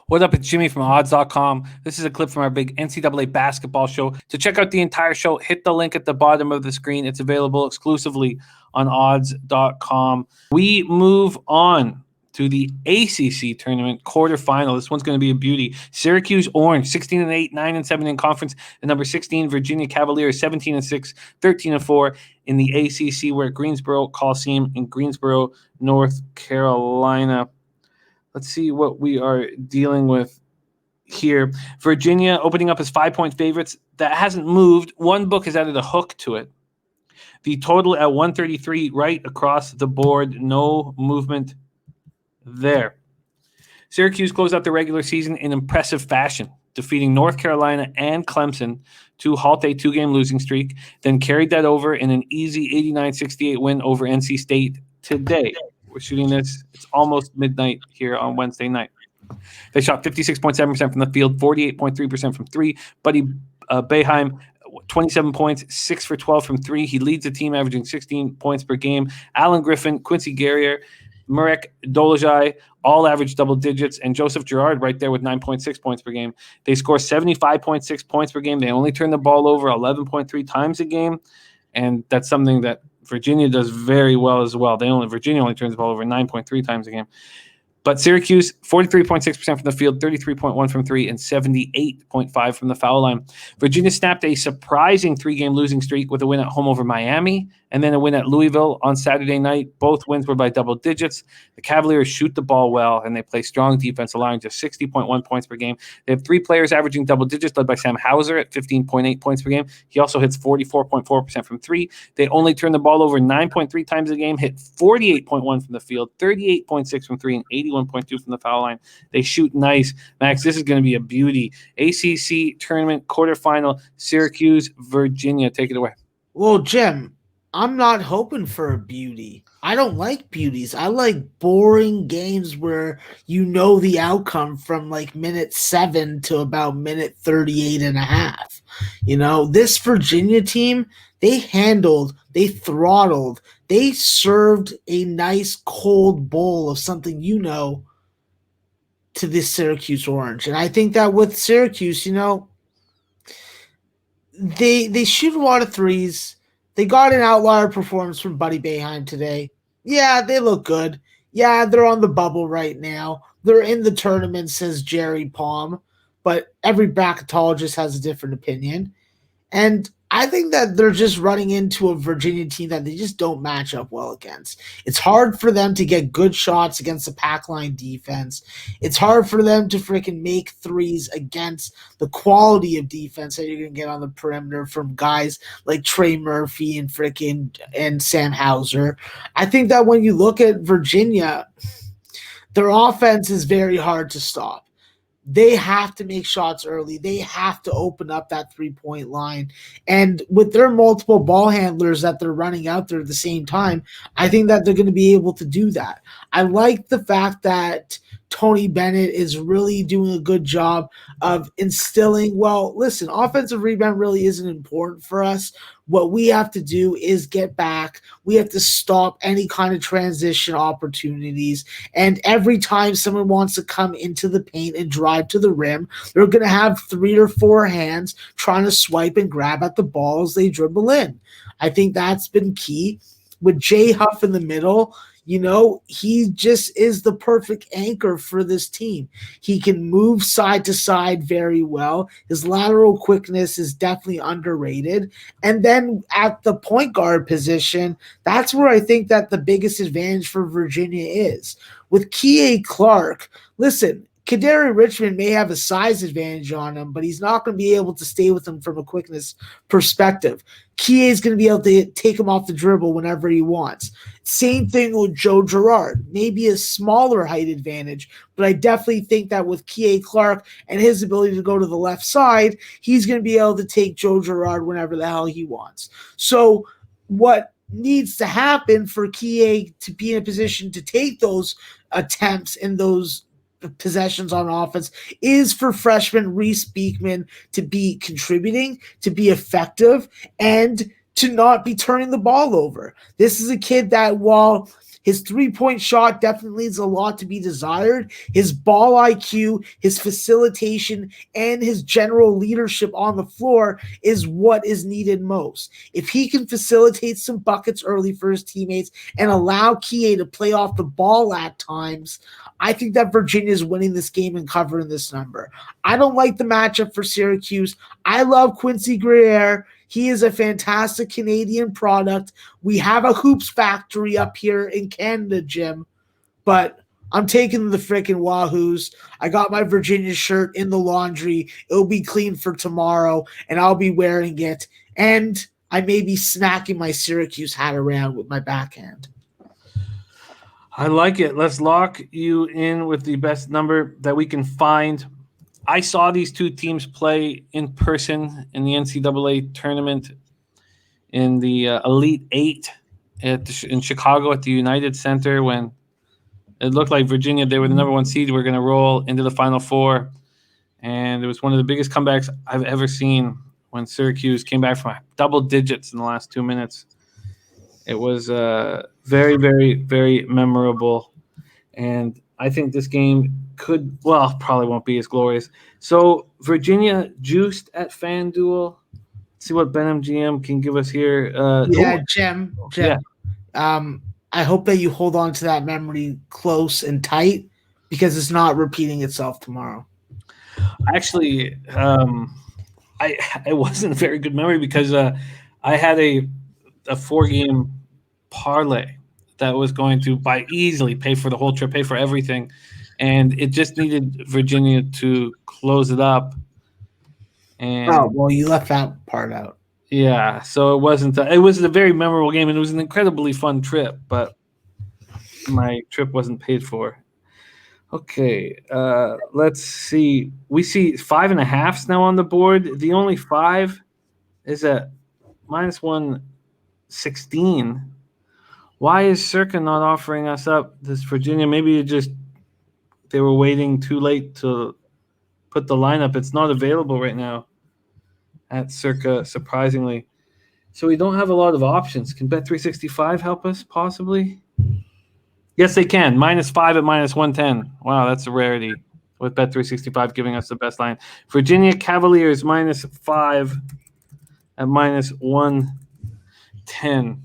What up? It's Jimmy from odds.com. This is a clip from our big NCAA basketball show. To check out the entire show, hit the link at the bottom of the screen. It's available exclusively on odds.com. We move on to the ACC tournament quarterfinal. This one's going to be a beauty. Syracuse Orange, 16-8, 9-7 in conference. The number 16 Virginia Cavaliers, 17-6, 13-4 in the ACC. We're at Greensboro Coliseum in Greensboro, North Carolina. Let's see what we are dealing with here. Virginia opening up as 5-point favorites. That hasn't moved. One book has added a hook to it. The total at 133 right across the board. No movement there. Syracuse closed out the regular season in impressive fashion, defeating North Carolina and Clemson to halt a 2-game losing streak, then carried that over in an easy 89-68 win over NC State today. We're shooting this. It's almost midnight here on Wednesday night. They shot 56.7% from the field, 48.3% from three. Buddy Boeheim, 27 points, 6 for 12 from three. He leads the team, averaging 16 points per game. Alan Griffin, Quincy Guerrier, Marek Dolezaj all average double digits, and Joseph Girard right there with 9.6 points per game. They score 75.6 points per game. They only turn the ball over 11.3 times a game, and that's something that Virginia does very well as well. Virginia only turns the ball over 9.3 times a game. But Syracuse, 43.6% from the field, 33.1% from three, and 78.5% from the foul line. Virginia snapped a surprising 3-game losing streak with a win at home over Miami and then a win at Louisville on Saturday night. Both wins were by double digits. The Cavaliers shoot the ball well, and they play strong defense, allowing just 60.1 points per game. They have 3 players averaging double digits, led by Sam Hauser at 15.8 points per game. He also hits 44.4% from three. They only turn the ball over 9.3 times a game, hit 48.1 from the field, 38.6 from three, and 81.2 from the foul line. They shoot nice. Max, this is going to be a beauty. ACC tournament quarterfinal, Syracuse, Virginia. Take it away. Well, Jim, I'm not hoping for a beauty. I don't like beauties. I like boring games where you know the outcome from like minute 7 to about minute 38 and a half. You know, this Virginia team, they throttled, they served a nice cold bowl of something, to this Syracuse Orange. And I think that with Syracuse, they shoot a lot of threes. They got an outlier performance from Buddy Boeheim today. Yeah, they look good. Yeah, they're on the bubble right now. They're in the tournament, says Jerry Palm. But every bracketologist has a different opinion. And I think that they're just running into a Virginia team that they just don't match up well against. It's hard for them to get good shots against the pack line defense. It's hard for them to freaking make threes against the quality of defense that you're going to get on the perimeter from guys like Trey Murphy and Sam Hauser. I think that when you look at Virginia, their offense is very hard to stop. They have to make shots early. They have to open up that 3-point line. And with their multiple ball handlers that they're running out there at the same time, I think that they're going to be able to do that. I like the fact that Tony Bennett is really doing a good job of instilling, offensive rebound really isn't important for us. What we have to do is get back. We have to stop any kind of transition opportunities. And every time someone wants to come into the paint and drive to the rim, they're going to have 3 or 4 hands trying to swipe and grab at the ball as they dribble in. I think that's been key. With Jay Huff in the middle, he just is the perfect anchor for this team. He can move side to side very well. His lateral quickness is definitely underrated. And then at the point guard position, that's where I think that the biggest advantage for Virginia is. With Kihei Clark, listen, Kadary Richmond may have a size advantage on him, but he's not going to be able to stay with him from a quickness perspective. Kie is going to be able to take him off the dribble whenever he wants. Same thing with Joe Girard. Maybe a smaller height advantage, but I definitely think that with Kihei Clark and his ability to go to the left side, he's going to be able to take Joe Girard whenever the hell he wants. So what needs to happen for Kihei to be in a position to take those attempts and those possessions on offense is for freshman Reese Beekman to be contributing, to be effective, and to not be turning the ball over. This is a kid that, while His three-point shot definitely leaves a lot to be desired. His ball IQ, his facilitation, and his general leadership on the floor is what is needed most. If he can facilitate some buckets early for his teammates and allow Kie to play off the ball at times, I think that Virginia is winning this game and covering this number. I don't like the matchup for Syracuse. I love Quincy Guerre. He is a fantastic Canadian product. We have a hoops factory up here in Canada, Jim, but I'm taking the freaking Wahoos. I got my Virginia shirt in the laundry. It'll be clean for tomorrow, and I'll be wearing it. And I may be smacking my Syracuse hat around with my backhand. I like it. Let's lock you in with the best number that we can find. I saw these two teams play in person in the NCAA tournament in the Elite Eight in Chicago at the United Center when it looked like Virginia, they were the number one seed, were going to roll into the Final Four. And it was one of the biggest comebacks I've ever seen when Syracuse came back from double digits in the last 2 minutes. It was very, very, very memorable. And I think this game probably won't be as glorious. So Virginia juiced at FanDuel. Let's see what BetMGM can give us here. Jim. Yeah. I hope that you hold on to that memory close and tight because it's not repeating itself tomorrow. Actually, it wasn't a very good memory because I had a 4-game parlay that was going to easily pay for the whole trip, pay for everything. And it just needed Virginia to close it up. And you left that part out. Yeah, so it wasn't. It was a very memorable game, and it was an incredibly fun trip. But my trip wasn't paid for. Okay, let's see. We see 5.5s now on the board. The only 5 is at -116. Why is Circa not offering us up this Virginia? Maybe they were waiting too late to put the lineup. It's not available right now at Circa, surprisingly. So we don't have a lot of options. Can Bet365 help us, possibly? Yes, they can. -5 at -110. Wow, that's a rarity with Bet365 giving us the best line. Virginia Cavaliers -5 at -110.